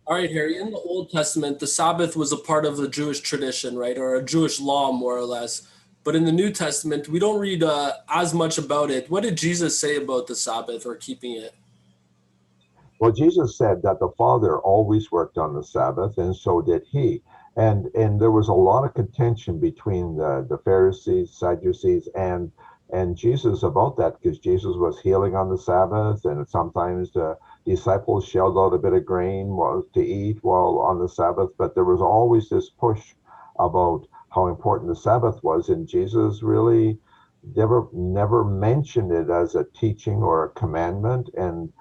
All right, Harry, in the Old Testament, the Sabbath was a part of the Jewish tradition, right? Or a Jewish law, more or less. But in the New Testament, we don't read as much about it. What did Jesus say about the Sabbath or keeping it? Well, Jesus said that the Father always worked on the Sabbath, and so did he. And there was a lot of contention between the Pharisees, Sadducees, and Jesus about that because Jesus was healing on the Sabbath, and sometimes the disciples shelled out a bit of grain to eat while on the Sabbath. But there was always this push about how important the Sabbath was, and Jesus really never mentioned it as a teaching or a commandment. And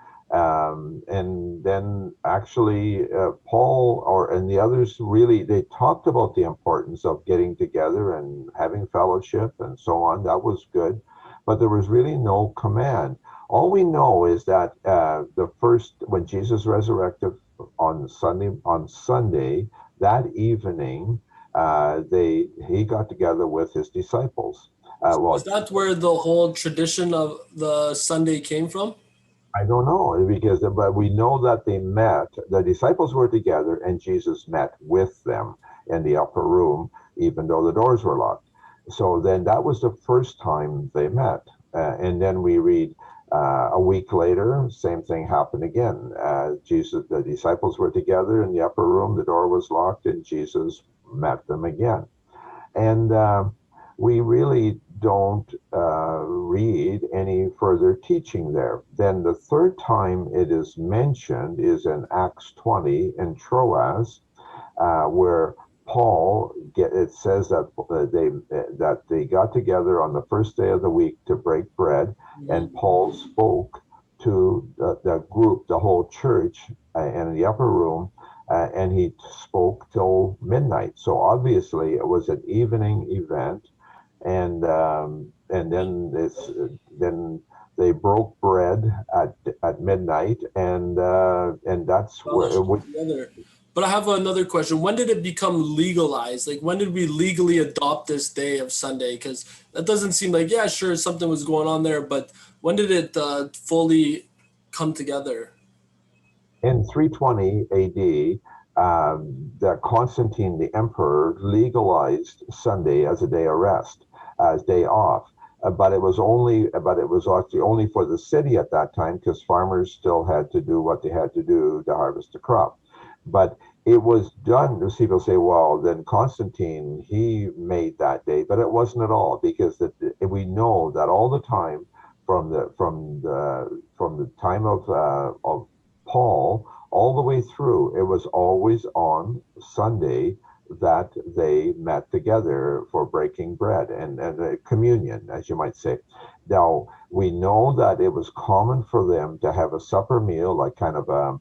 then actually Paul or and the others really they talked about the importance of getting together and having fellowship and so on. That was good, but there was really no command. All we know is that the first when Jesus resurrected on Sunday that evening, they he got together with his disciples. Is Well, that where the whole tradition of the Sunday came from? I don't know because, but we know that they met. The disciples were together, and Jesus met with them in the upper room, even though the doors were locked. So then that was the first time they met. And then we read a week later, same thing happened again. The disciples were together in the upper room, the door was locked, and Jesus met them again. And we really don't read any further teaching there. Then the third time it is mentioned is in Acts 20 in Troas, where it says that they got together on the first day of the week to break bread, and Mhm. Paul spoke to the group, the whole church, in the upper room, and he spoke till midnight. So obviously it was an evening event, and then they broke bread at midnight, and that's where it Fellowship would. together. But I have another question. When did it become legalized? Like, when did we legally adopt this day of Sunday? Because that doesn't seem like, yeah, sure, something was going on there, but when did it fully come together? In 320 AD, that Constantine the emperor legalized Sunday as a day of rest, as day off. But it was actually only for the city at that time because farmers still had to do what they had to do to harvest the crop. But it was done. People say, "Well, then Constantine he made that day," but it wasn't at all because we know that all the time from the time of Paul, all the way through, it was always on Sunday that they met together for breaking bread and communion, as you might say. Now, we know that it was common for them to have a supper meal, like kind of a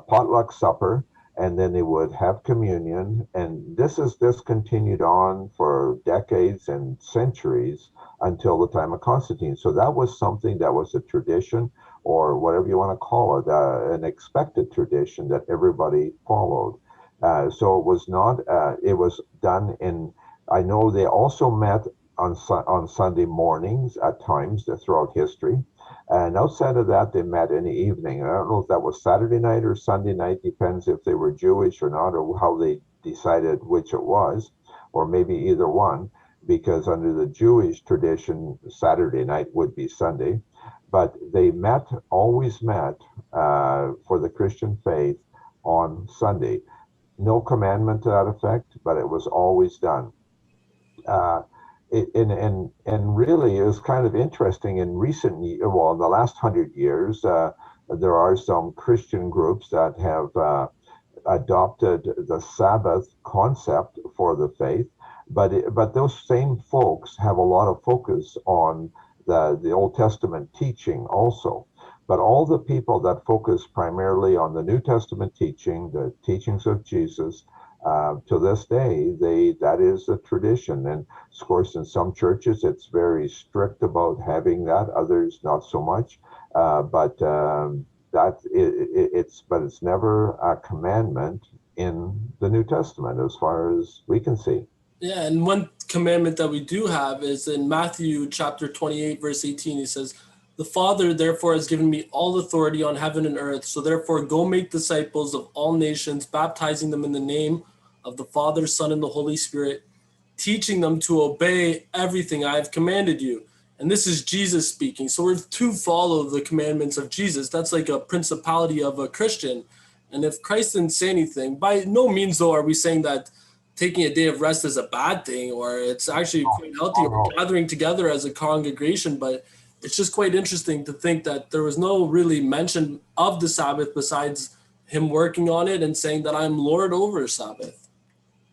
potluck supper, and then they would have communion. And this continued on for decades and centuries until the time of Constantine. So that was something that was a tradition or whatever you want to call it, an expected tradition that everybody followed. So it was not, it was done in, I know they also met on Sunday mornings at times throughout history. And outside of that, they met in the evening. And I don't know if that was Saturday night or Sunday night, depends if they were Jewish or not, or how they decided which it was, or maybe either one, because under the Jewish tradition, Saturday night would be Sunday. But they always met for the Christian faith on Sunday. No commandment to that effect, but it was always done. Uh, and really, it was kind of interesting in well, in the last 100 years, there are some Christian groups that have adopted the Sabbath concept for the faith, but those same folks have a lot of focus on the Old Testament teaching also. But all the people that focus primarily on the New Testament teaching, the teachings of Jesus, to this day, that is a tradition. And of course, in some churches, it's very strict about having that. Others, not so much. But it's never a commandment in the New Testament, as far as we can see. Yeah, and one commandment that we do have is in Matthew chapter 28, verse 18. He says, The Father therefore has given me all authority on heaven and earth. So therefore go make disciples of all nations, baptizing them in the name of the Father, Son, and the Holy Spirit, teaching them to obey everything I have commanded you. And this is Jesus speaking. So we're to follow the commandments of Jesus. That's like a principality of a Christian. And if Christ didn't say anything, by no means though are we saying that taking a day of rest is a bad thing, or it's actually quite healthy, Oh, or no. gathering together as a congregation. But it's just quite interesting to think that there was no really mention of the Sabbath besides him working on it and saying that I'm Lord over Sabbath.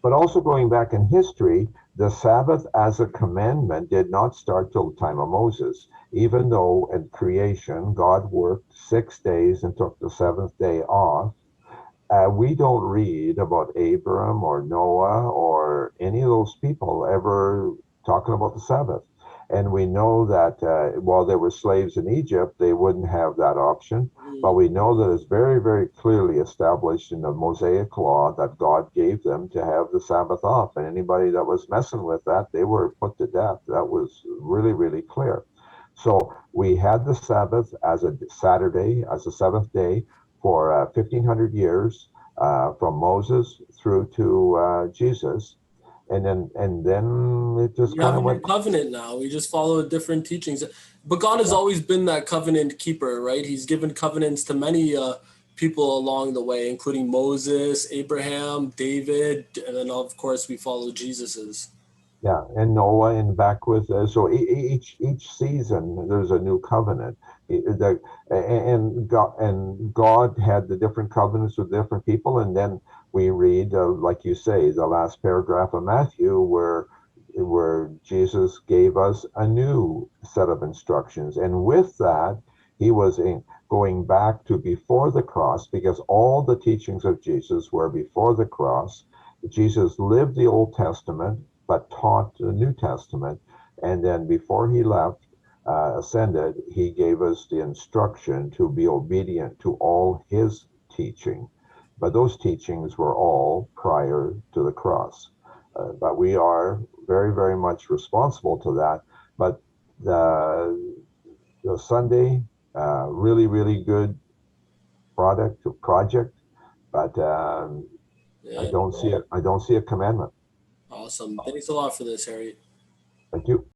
But also going back in history, the Sabbath as a commandment did not start till the time of Moses. Even though in creation God worked 6 days and took the seventh day off, we don't read about Abram or Noah or any of those people ever talking about the Sabbath. And we know that while they were slaves in Egypt, they wouldn't have that option. But Mm. we know that it's very, very clearly established in the Mosaic law that God gave them to have the Sabbath off. And anybody that was messing with that, they were put to death. That was really, really clear. So we had the Sabbath as a Saturday, as a seventh day for 1,500 years, from Moses through to Jesus, and then it just We have kind a of new went. covenant now. We just follow different teachings. But God has Yeah, always been that covenant keeper, right? He's given covenants to many people along the way, including Moses, Abraham, David, and then of course we follow Jesus's. yeah, and Noah, and back with so each season there's a new covenant. And God had the different covenants with different people, and then we read, like you say, the last paragraph of Matthew, where Jesus gave us a new set of instructions, and with that he was going back to before the cross, because all the teachings of Jesus were before the cross. Jesus lived the Old Testament but taught the New Testament. And then before he left, ascended, he gave us the instruction to be obedient to all his teaching. But those teachings were all prior to the cross. But we are very, very much responsible to that. But the Sunday, really, really good project, but I Yeah, don't see it. I don't see a commandment. awesome. Thanks a lot for this, Harry. Thank you.